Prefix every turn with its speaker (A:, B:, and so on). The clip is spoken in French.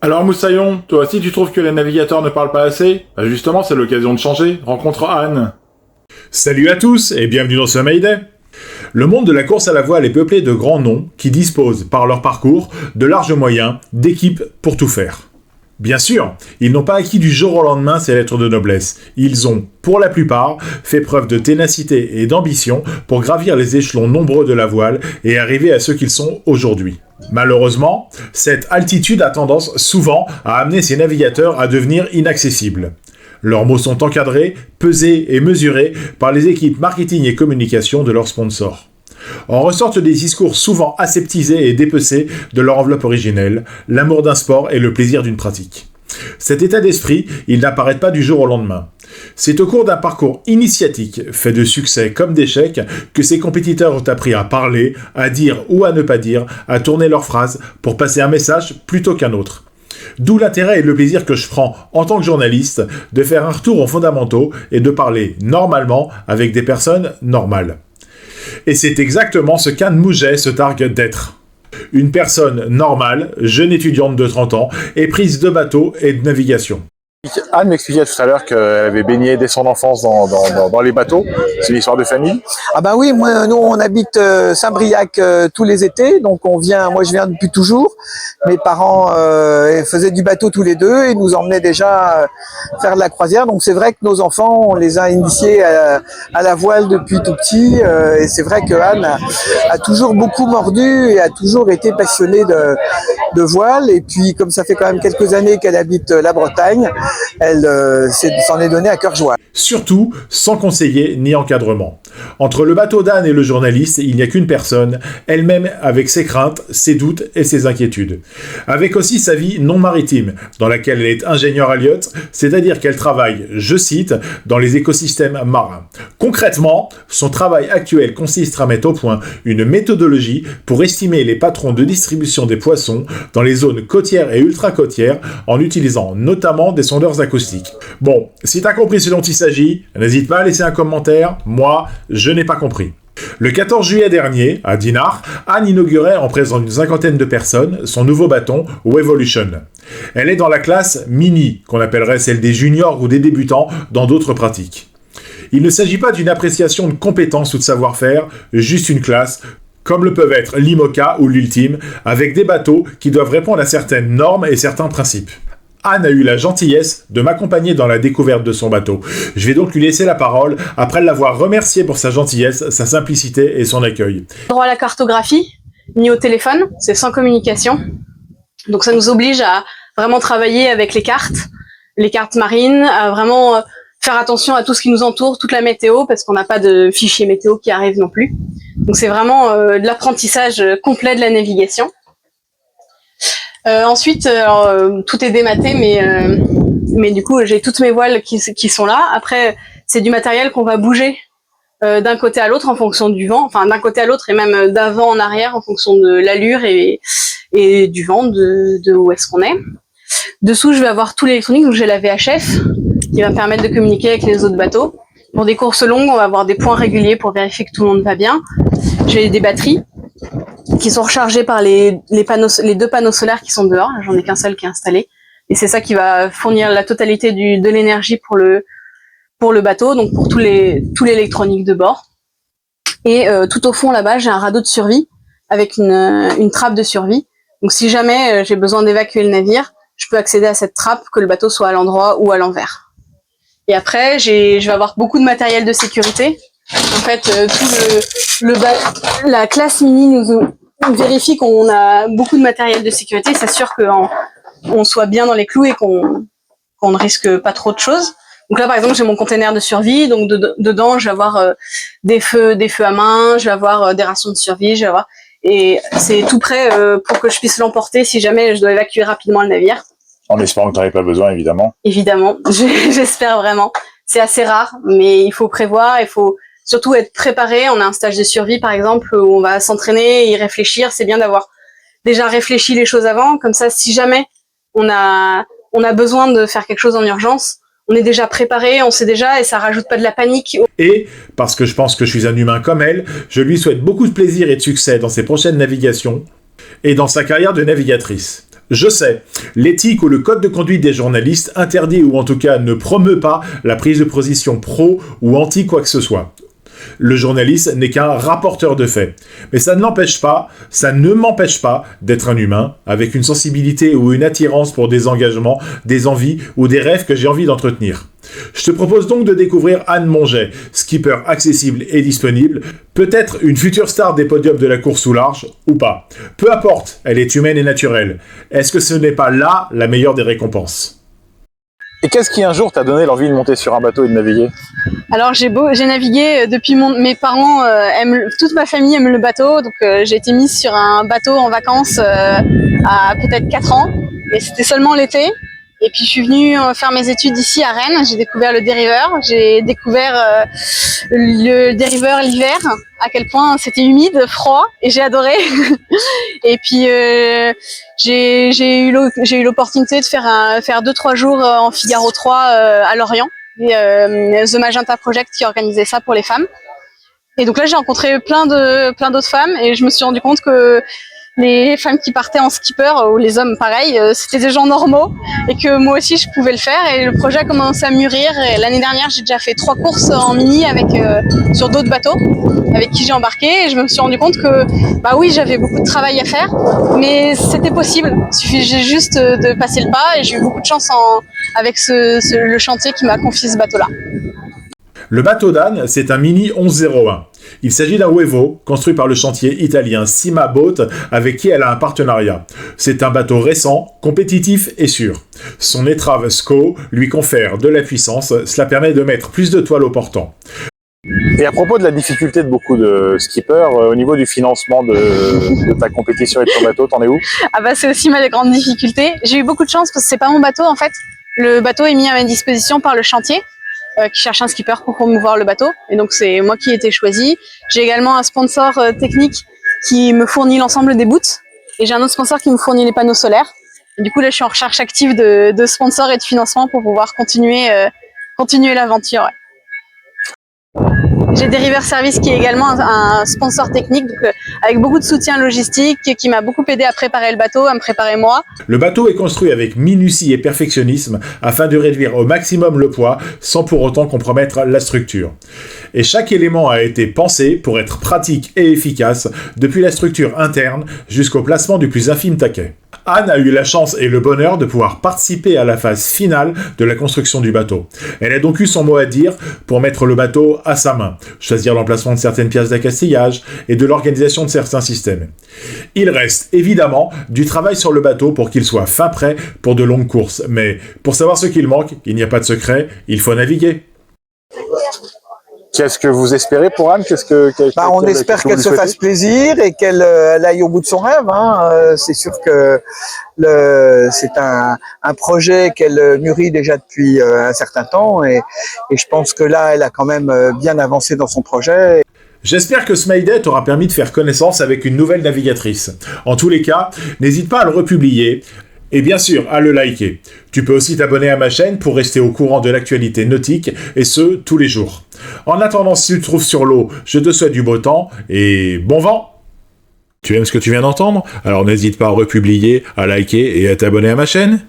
A: Alors Moussaillon, toi aussi tu trouves que les navigateurs ne parlent pas assez? Bah justement, c'est l'occasion de changer. Rencontre Anne.
B: Salut à tous et bienvenue dans ce Mayday. Le monde de la course à la voile est peuplé de grands noms qui disposent, par leur parcours, de larges moyens, d'équipes pour tout faire. Bien sûr, ils n'ont pas acquis du jour au lendemain ces lettres de noblesse. Ils ont, pour la plupart, fait preuve de ténacité et d'ambition pour gravir les échelons nombreux de la voile et arriver à ce qu'ils sont aujourd'hui. Malheureusement, cette altitude a tendance souvent à amener ces navigateurs à devenir inaccessibles. Leurs mots sont encadrés, pesés et mesurés par les équipes marketing et communication de leurs sponsors. En ressortent des discours souvent aseptisés et dépecés de leur enveloppe originelle, l'amour d'un sport et le plaisir d'une pratique. Cet état d'esprit, il n'apparaît pas du jour au lendemain. C'est au cours d'un parcours initiatique, fait de succès comme d'échecs, que ces compétiteurs ont appris à parler, à dire ou à ne pas dire, à tourner leurs phrases pour passer un message plutôt qu'un autre. D'où l'intérêt et le plaisir que je prends, en tant que journaliste, de faire un retour aux fondamentaux et de parler normalement avec des personnes normales. Et c'est exactement ce qu'Anne Mouget se targue d'être. Une personne normale, jeune étudiante de 30 ans, éprise de bateau et de navigation.
C: Anne m'expliquait tout à l'heure qu'elle avait baigné dès son enfance dans les bateaux. C'est une histoire de famille.
D: Ah bah oui, nous on habite Saint-Briac tous les étés, donc moi je viens depuis toujours. Mes parents faisaient du bateau tous les deux et nous emmenaient déjà faire de la croisière. Donc c'est vrai que nos enfants, on les a initiés à la voile depuis tout petit. Et c'est vrai que Anne a toujours beaucoup mordu et a toujours été passionnée de voile. Et puis comme ça fait quand même quelques années qu'elle habite la Bretagne, elle s'en est donnée à cœur joie.
B: Surtout, sans conseiller ni encadrement. Entre le bateau d'Anne et le journaliste, il n'y a qu'une personne, elle-même avec ses craintes, ses doutes et ses inquiétudes. Avec aussi sa vie non maritime, dans laquelle elle est ingénieure à l'IOT, c'est-à-dire qu'elle travaille, je cite, dans les écosystèmes marins. Concrètement, son travail actuel consiste à mettre au point une méthodologie pour estimer les patrons de distribution des poissons dans les zones côtières et ultra-côtières en utilisant notamment des sondeurs acoustiques. Bon, si t'as compris ce dont il s'agit, n'hésite pas à laisser un commentaire, moi, je n'ai pas compris. Le 14 juillet dernier, à Dinard, Anne inaugurait en présence d'une cinquantaine de personnes son nouveau bâton Wevolution. Elle est dans la classe mini, qu'on appellerait celle des juniors ou des débutants dans d'autres pratiques. Il ne s'agit pas d'une appréciation de compétences ou de savoir-faire, juste une classe, comme le peuvent être l'IMOCA ou l'Ultime, avec des bateaux qui doivent répondre à certaines normes et certains principes. Anne a eu la gentillesse de m'accompagner dans la découverte de son bateau. Je vais donc lui laisser la parole après l'avoir remercié pour sa gentillesse, sa simplicité et son accueil.
E: Droit à la cartographie, ni au téléphone, c'est sans communication. Donc ça nous oblige à vraiment travailler avec les cartes marines, à vraiment faire attention à tout ce qui nous entoure, toute la météo, parce qu'on n'a pas de fichier météo qui arrive non plus. Donc c'est vraiment de l'apprentissage complet de la navigation. Ensuite, tout est dématé, mais du coup, j'ai toutes mes voiles qui sont là. Après, c'est du matériel qu'on va bouger d'un côté à l'autre en fonction du vent, enfin d'un côté à l'autre et même d'avant en arrière en fonction de l'allure et du vent, de où est-ce qu'on est. Dessous, je vais avoir tout l'électronique, donc j'ai la VHF qui va me permettre de communiquer avec les autres bateaux. Pour des courses longues, on va avoir des points réguliers pour vérifier que tout le monde va bien. J'ai des batteries qui sont rechargés par les deux panneaux solaires qui sont dehors. J'en ai qu'un seul qui est installé. Et c'est ça qui va fournir la totalité de l'énergie pour le bateau, donc pour tout l'électronique de bord. Et tout au fond là-bas, j'ai un radeau de survie avec une trappe de survie. Donc si jamais j'ai besoin d'évacuer le navire, je peux accéder à cette trappe, que le bateau soit à l'endroit ou à l'envers. Et après, je vais avoir beaucoup de matériel de sécurité. En fait, la classe mini nous vérifie qu'on a beaucoup de matériel de sécurité, s'assure qu'on soit bien dans les clous et qu'on ne risque pas trop de choses. Donc là, par exemple, j'ai mon container de survie, donc dedans, je vais avoir des feux à main, je vais avoir des rations de survie, et c'est tout prêt pour que je puisse l'emporter si jamais je dois évacuer rapidement le navire.
C: En espérant que tu n'en aies pas besoin, évidemment.
E: Évidemment, j'espère vraiment. C'est assez rare, mais il faut prévoir, il faut surtout être préparé. On a un stage de survie, par exemple, où on va s'entraîner et y réfléchir. C'est bien d'avoir déjà réfléchi les choses avant. Comme ça, si jamais on a besoin de faire quelque chose en urgence, on est déjà préparé, on sait déjà, et ça rajoute pas de la panique.
B: Et, parce que je pense que je suis un humain comme elle, je lui souhaite beaucoup de plaisir et de succès dans ses prochaines navigations et dans sa carrière de navigatrice. Je sais, l'éthique ou le code de conduite des journalistes interdit ou en tout cas ne promeut pas la prise de position pro ou anti quoi que ce soit. Le journaliste n'est qu'un rapporteur de faits. Mais ça ne m'empêche pas d'être un humain, avec une sensibilité ou une attirance pour des engagements, des envies ou des rêves que j'ai envie d'entretenir. Je te propose donc de découvrir Anne Monget, skipper accessible et disponible, peut-être une future star des podiums de la course au large, ou pas. Peu importe, elle est humaine et naturelle. Est-ce que ce n'est pas là la meilleure des récompenses ?
C: Et qu'est-ce qui un jour t'a donné l'envie de monter sur un bateau et de naviguer?
E: Alors j'ai navigué depuis mes parents toute ma famille aime le bateau, donc j'ai été mise sur un bateau en vacances à peut-être 4 ans, et c'était seulement l'été. Et puis je suis venue faire mes études ici à Rennes, j'ai découvert le dériveur, j'ai découvert le dériveur l'hiver, à quel point c'était humide, froid, et j'ai adoré. Et puis j'ai eu l'opportunité de faire 2-3 jours en Figaro 3 à Lorient, et The Magenta Project qui organisait ça pour les femmes. Et donc là j'ai rencontré plein d'autres femmes, et je me suis rendu compte que les femmes qui partaient en skipper, ou les hommes pareil, c'était des gens normaux, et que moi aussi je pouvais le faire, et le projet a commencé à mûrir. Et l'année dernière j'ai déjà fait 3 courses en mini sur d'autres bateaux avec qui j'ai embarqué, et je me suis rendu compte que bah oui, j'avais beaucoup de travail à faire, mais c'était possible, il suffisait juste de passer le pas, et j'ai eu beaucoup de chance avec le chantier qui m'a confié ce bateau-là.
B: Le bateau d'Anne, c'est un Mini 1101. Il s'agit d'un Uevo, construit par le chantier italien Cima Boat, avec qui elle a un partenariat. C'est un bateau récent, compétitif et sûr. Son étrave SCO lui confère de la puissance, cela permet de mettre plus de toile au portant.
C: Et à propos de la difficulté de beaucoup de skippers, au niveau du financement de ta compétition et de ton bateau, t'en es où?
E: Ah bah c'est aussi ma grande difficulté. J'ai eu beaucoup de chance parce que c'est pas mon bateau en fait. Le bateau est mis à ma disposition par le chantier, qui cherche un skipper pour promouvoir le bateau, et donc c'est moi qui ai été choisi. J'ai également un sponsor technique qui me fournit l'ensemble des boots, et j'ai un autre sponsor qui me fournit les panneaux solaires. Et du coup là je suis en recherche active de sponsors et de financement pour pouvoir continuer l'aventure. Ouais. J'ai Deriver Service qui est également un sponsor technique, donc avec beaucoup de soutien logistique, qui m'a beaucoup aidé à préparer le bateau, à me préparer moi.
B: Le bateau est construit avec minutie et perfectionnisme afin de réduire au maximum le poids sans pour autant compromettre la structure. Et chaque élément a été pensé pour être pratique et efficace, depuis la structure interne jusqu'au placement du plus infime taquet. Anne a eu la chance et le bonheur de pouvoir participer à la phase finale de la construction du bateau. Elle a donc eu son mot à dire pour mettre le bateau à sa main, choisir l'emplacement de certaines pièces d'accastillage et de l'organisation de certains systèmes. Il reste évidemment du travail sur le bateau pour qu'il soit fin prêt pour de longues courses, mais pour savoir ce qu'il manque, il n'y a pas de secret, il faut naviguer.
C: Qu'est-ce que vous espérez pour Anne?
D: On espère qu'elle se fasse plaisir et qu'elle aille au bout de son rêve. C'est sûr que c'est un projet qu'elle mûrit déjà depuis un certain temps, et je pense que là, elle a quand même bien avancé dans son projet.
B: J'espère que ce Mayday t'aura permis de faire connaissance avec une nouvelle navigatrice. En tous les cas, n'hésite pas à le republier, et bien sûr à le liker. Tu peux aussi t'abonner à ma chaîne pour rester au courant de l'actualité nautique, et ce, tous les jours. En attendant, si tu te trouves sur l'eau, je te souhaite du beau temps, et bon vent! Tu aimes ce que tu viens d'entendre? Alors n'hésite pas à republier, à liker et à t'abonner à ma chaîne.